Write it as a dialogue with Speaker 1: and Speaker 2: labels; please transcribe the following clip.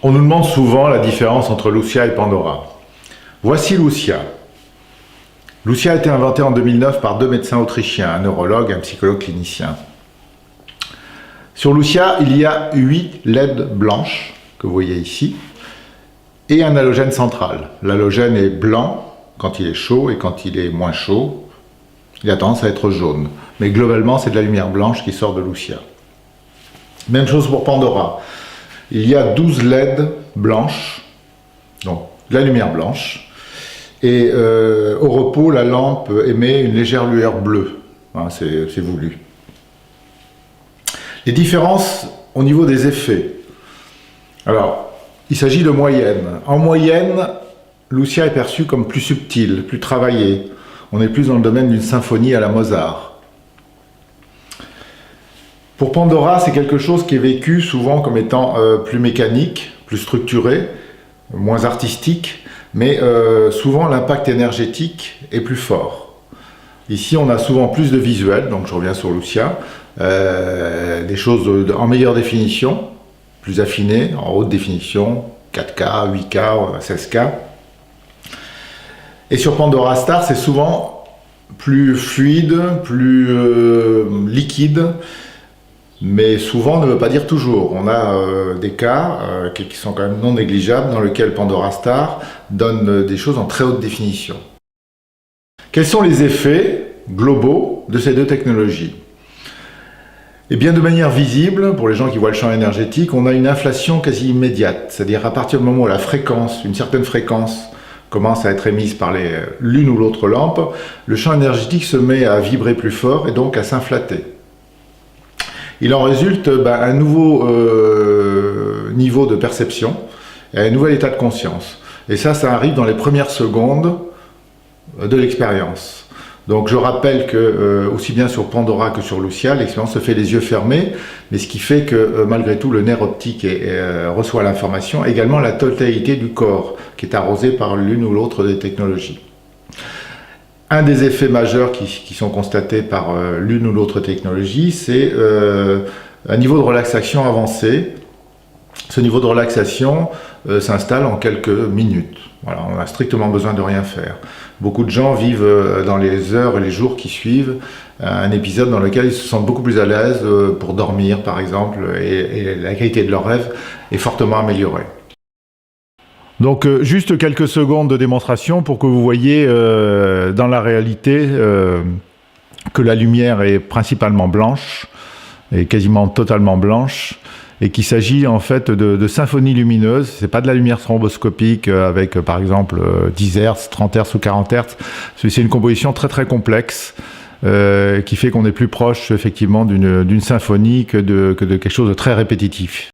Speaker 1: On nous demande souvent la différence entre Lucia et Pandora. Voici Lucia. Lucia a été inventée en 2009 par deux médecins autrichiens, un neurologue et un psychologue clinicien. Sur Lucia, il y a 8 LED blanches, que vous voyez ici, et un halogène central. L'halogène est blanc quand il est chaud, et quand il est moins chaud, il a tendance à être jaune. Mais globalement, c'est de la lumière blanche qui sort de Lucia. Même chose pour Pandora. Il y a 12 LED blanches, donc de la lumière blanche, et au repos, la lampe émet une légère lueur bleue. Hein, c'est voulu. Les différences au niveau des effets. Alors, il s'agit de moyenne. En moyenne, Lucia est perçue comme plus subtile, plus travaillée. On est plus dans le domaine d'une symphonie à la Mozart. Pour Pandora, c'est quelque chose qui est vécu souvent comme étant plus mécanique, plus structuré, moins artistique, mais souvent l'impact énergétique est plus fort. Ici, on a souvent plus de visuels, donc je reviens sur Lucia, des choses en meilleure définition, plus affinées, en haute définition, 4K, 8K, 16K. Et sur Pandora Star, c'est souvent plus fluide, plus liquide, mais souvent ne veut pas dire toujours. On a des cas qui sont quand même non négligeables dans lesquels Pandora Star donne des choses en très haute définition. Quels sont les effets globaux de ces deux technologies? Eh bien, de manière visible, pour les gens qui voient le champ énergétique, on a une inflation quasi immédiate. C'est-à-dire à partir du moment où la fréquence, une certaine fréquence, commence à être émise par l'une ou l'autre lampe, le champ énergétique se met à vibrer plus fort et donc à s'inflater. Il en résulte un nouveau niveau de perception et un nouvel état de conscience. Et ça arrive dans les premières secondes de l'expérience. Donc je rappelle que aussi bien sur Pandora que sur Lucia, l'expérience se fait les yeux fermés, mais ce qui fait que malgré tout le nerf optique reçoit l'information, également la totalité du corps qui est arrosé par l'une ou l'autre des technologies. Un des effets majeurs qui sont constatés par l'une ou l'autre technologie, c'est un niveau de relaxation avancé. Ce niveau de relaxation s'installe en quelques minutes. Voilà, on a strictement besoin de rien faire. Beaucoup de gens vivent dans les heures et les jours qui suivent un épisode dans lequel ils se sentent beaucoup plus à l'aise pour dormir, par exemple, et la qualité de leur rêve est fortement améliorée. Donc juste quelques secondes de démonstration pour que vous voyez dans la réalité que la lumière est principalement blanche, et quasiment totalement blanche, et qu'il s'agit en fait de symphonies lumineuses. C'est pas de la lumière stroboscopique avec par exemple 10 Hz, 30 Hz ou 40 Hz. C'est une composition très très complexe qui fait qu'on est plus proche effectivement d'une symphonie que de quelque chose de très répétitif.